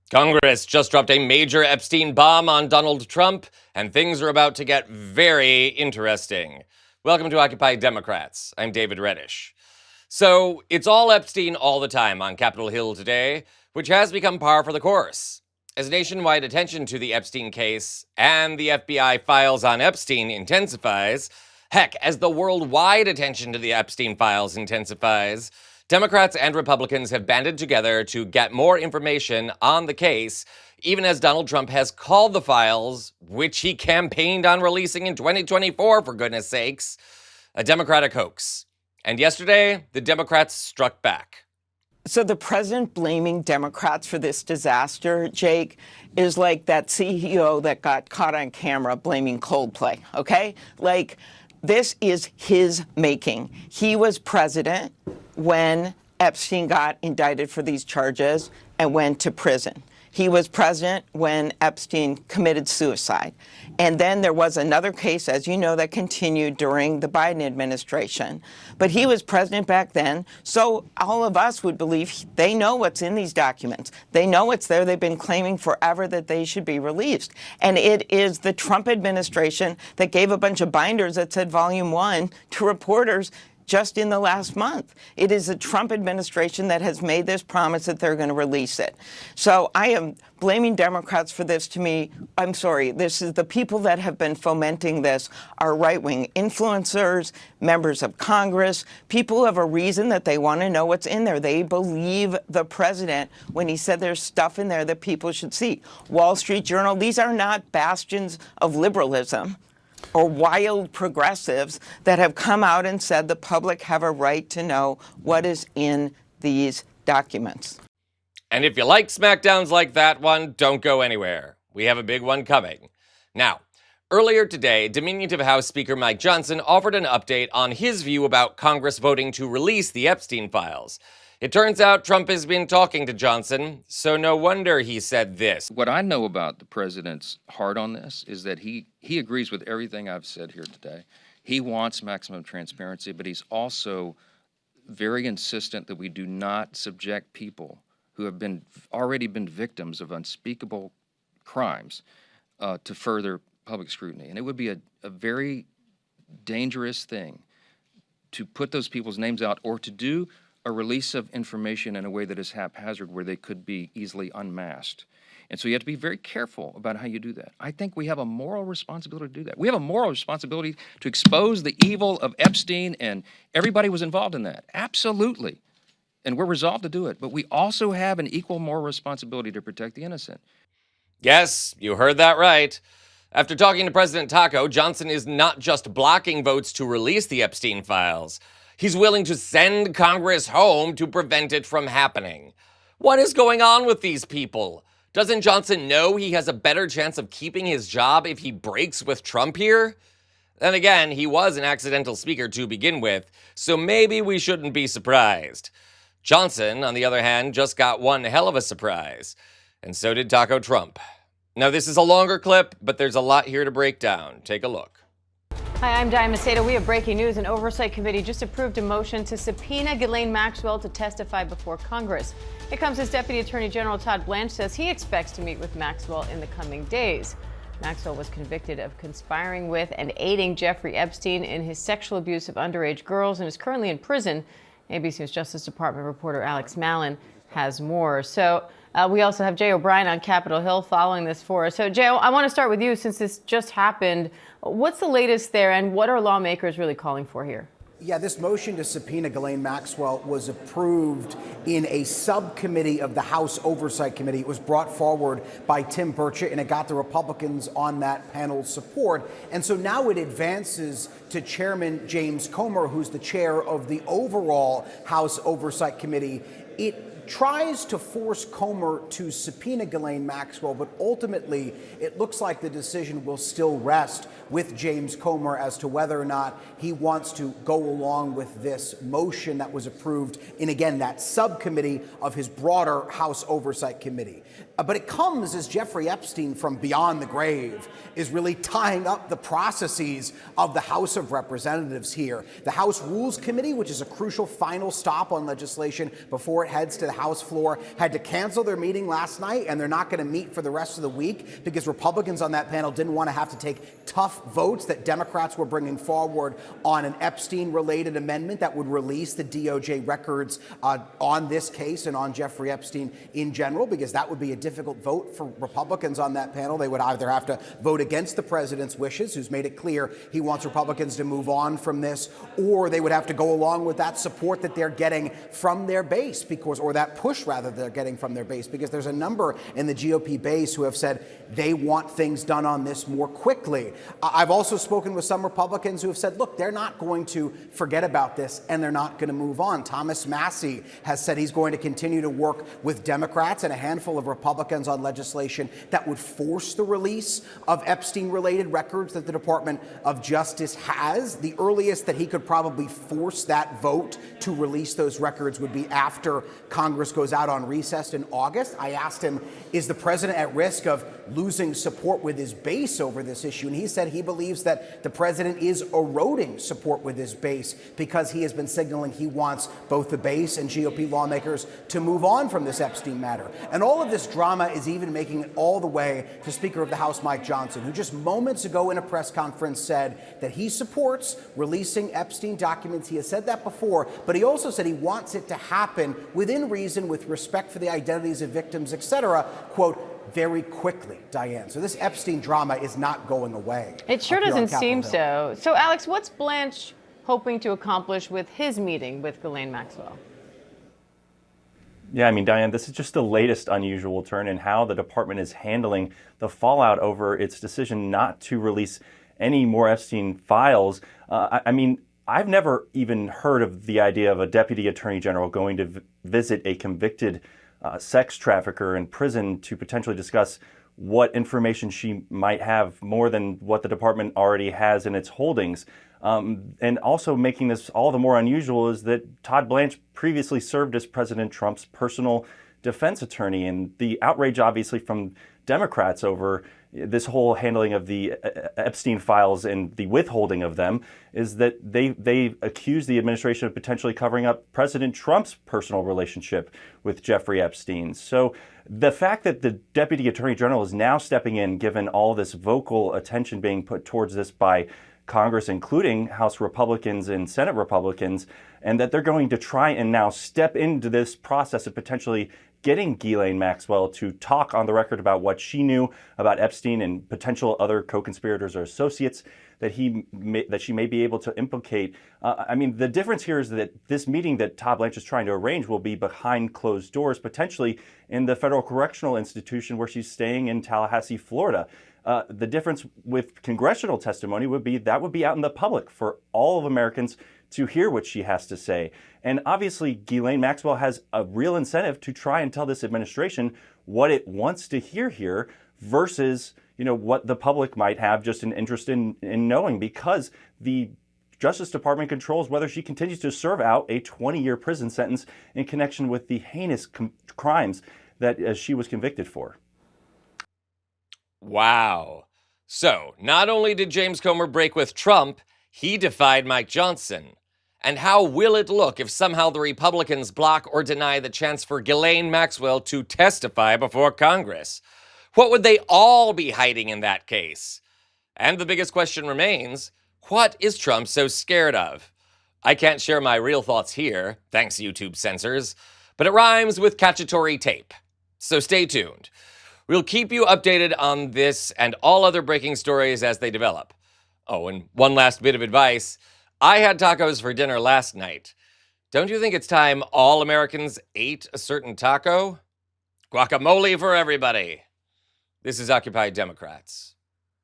Congress just dropped a major Epstein bomb on Donald Trump, and things are about to get very interesting. Welcome to Occupy Democrats. I'm David Reddish. So, it's all Epstein all the time on Capitol Hill today, which has become par for the course. As nationwide attention to the Epstein case and the FBI files on Epstein intensifies, heck, as the worldwide attention to the Epstein files intensifies, Democrats and Republicans have banded together to get more information on the case, even as Donald Trump has called the files, which he campaigned on releasing in 2024, for goodness sakes, a Democratic hoax. And yesterday, the Democrats struck back. So the president blaming Democrats for this disaster, Jake, is like that CEO that got caught on camera blaming Coldplay, okay? Like, this is his making. He was president when Epstein got indicted for these charges and went to prison. He was president when Epstein committed suicide. And then there was another case, as you know, that continued during the Biden administration. But he was president back then, so all of us would believe they know what's in these documents. They know it's there. They've been claiming forever that they should be released. And it is the Trump administration that gave a bunch of binders that said Volume 1 to reporters just in the last month. It is the Trump administration that has made this promise that they're going to release it. So I am blaming Democrats for this. To me, I'm sorry, this is the people that have been fomenting this are right-wing influencers, members of Congress, people who have a reason that they want to know what's in there. They believe the president when he said there's stuff in there that people should see. Wall Street Journal, these are not bastions of liberalism or wild progressives that have come out and said the public have a right to know what is in these documents. And if you like smackdowns like that one, don't go anywhere. We have a big one coming. Now, earlier today, diminutive House Speaker Mike Johnson offered an update on his view about Congress voting to release the Epstein files. It turns out Trump has been talking to Johnson, so no wonder he said this. What I know about the president's heart on this is that he agrees with everything I've said here today. He wants maximum transparency, but he's also very insistent that we do not subject people who have already been victims of unspeakable crimes to further public scrutiny. And it would be a very dangerous thing to put those people's names out or to do a release of information in a way that is haphazard where they could be easily unmasked. And so you have to be very careful about how you do that. I think we have a moral responsibility to do that. We have a moral responsibility to expose the evil of Epstein, and everybody was involved in that. Absolutely. And we're resolved to do it. But we also have an equal moral responsibility to protect the innocent. Yes, you heard that right. After talking to President Taco, Johnson is not just blocking votes to release the Epstein files. He's willing to send Congress home to prevent it from happening. What is going on with these people? Doesn't Johnson know he has a better chance of keeping his job if he breaks with Trump here? Then again, he was an accidental speaker to begin with, so maybe we shouldn't be surprised. Johnson, on the other hand, just got one hell of a surprise. And so did Taco Trump. Now, this is a longer clip, but there's a lot here to break down. Take a look. Hi, I'm Diane Macedo. We have breaking news. An oversight committee just approved a motion to subpoena Ghislaine Maxwell to testify before Congress. It comes as Deputy Attorney General Todd Blanche says he expects to meet with Maxwell in the coming days. Maxwell was convicted of conspiring with and aiding Jeffrey Epstein in his sexual abuse of underage girls and is currently in prison. ABC News Justice Department reporter Alex Mallon has more. So we also have Jay O'Brien on Capitol Hill following this for us. So, Jay, I want to start with you since this just happened. What's the latest there, and what are lawmakers really calling for here? Yeah, this motion to subpoena Ghislaine Maxwell was approved in a subcommittee of the House Oversight Committee. It was brought forward by Tim Burchett, and it got the Republicans on that panel's support. And so now it advances to Chairman James Comer, who's the chair of the overall House Oversight Committee. It tries to force Comer to subpoena Ghislaine Maxwell, but ultimately it looks like the decision will still rest with James Comer as to whether or not he wants to go along with this motion that was approved in, again, that subcommittee of his broader House Oversight Committee. But it comes as Jeffrey Epstein from beyond the grave is really tying up the processes of the House of Representatives here. The House Rules Committee, which is a crucial final stop on legislation before it heads to the House floor had to cancel their meeting last night, and they're not going to meet for the rest of the week because Republicans on that panel didn't want to have to take tough votes that Democrats were bringing forward on an Epstein-related amendment that would release the DOJ records on this case and on Jeffrey Epstein in general, because that would be a difficult vote for Republicans on that panel. They would either have to vote against the president's wishes, who's made it clear he wants Republicans to move on from this, or they would have to go along with that support that they're getting from their base, or that push rather they're getting from their base, because there's a number in the GOP base who have said they want things done on this more quickly. I've also spoken with some Republicans who have said, look, they're not going to forget about this and they're not going to move on. Thomas Massie has said he's going to continue to work with Democrats and a handful of Republicans on legislation that would force the release of Epstein-related records that the Department of Justice has. The earliest that he could probably force that vote to release those records would be after Congress goes out on recess in August. I asked him, is the president at risk of losing support with his base over this issue? And he said he believes that the president is eroding support with his base because he has been signaling he wants both the base and GOP lawmakers to move on from this Epstein matter. And all of this drama is even making it all the way to Speaker of the House Mike Johnson, who just moments ago in a press conference said that he supports releasing Epstein documents. He has said that before, but he also said he wants it to happen within reason, with respect for the identities of victims, etc., quote, very quickly, Diane. So this Epstein drama is not going away. It sure doesn't seem so. So, Alex, what's Blanche hoping to accomplish with his meeting with Ghislaine Maxwell? Yeah, I mean, Diane, this is just the latest unusual turn in how the department is handling the fallout over its decision not to release any more Epstein files. I mean, I've never even heard of the idea of a deputy attorney general going to visit a convicted sex trafficker in prison to potentially discuss what information she might have more than what the department already has in its holdings. And also making this all the more unusual is that Todd Blanche previously served as President Trump's personal defense attorney. And the outrage, obviously, from Democrats over this whole handling of the Epstein files and the withholding of them is that they accuse the administration of potentially covering up President Trump's personal relationship with Jeffrey Epstein. So the fact that the Deputy Attorney General is now stepping in, given all this vocal attention being put towards this by Congress, including House Republicans and Senate Republicans, and that they're going to try and now step into this process of potentially getting Ghislaine Maxwell to talk on the record about what she knew about Epstein and potential other co-conspirators or associates that she may be able to implicate. I mean, the difference here is that this meeting that Todd Blanche is trying to arrange will be behind closed doors, potentially in the Federal Correctional Institution where she's staying in Tallahassee, Florida. The difference with congressional testimony would be that would be out in the public for all of Americans to hear what she has to say. And obviously, Ghislaine Maxwell has a real incentive to try and tell this administration what it wants to hear here versus, what the public might have just an interest in knowing, because the Justice Department controls whether she continues to serve out a 20-year prison sentence in connection with the heinous crimes that she was convicted for. Wow. So, not only did James Comer break with Trump, he defied Mike Johnson. And how will it look if somehow the Republicans block or deny the chance for Ghislaine Maxwell to testify before Congress? What would they all be hiding in that case? And the biggest question remains, what is Trump so scared of? I can't share my real thoughts here, thanks YouTube censors, but it rhymes with cacciatore tape. So stay tuned. We'll keep you updated on this and all other breaking stories as they develop. Oh, and one last bit of advice. I had tacos for dinner last night. Don't you think it's time all Americans ate a certain taco? Guacamole for everybody. This is Occupy Democrats.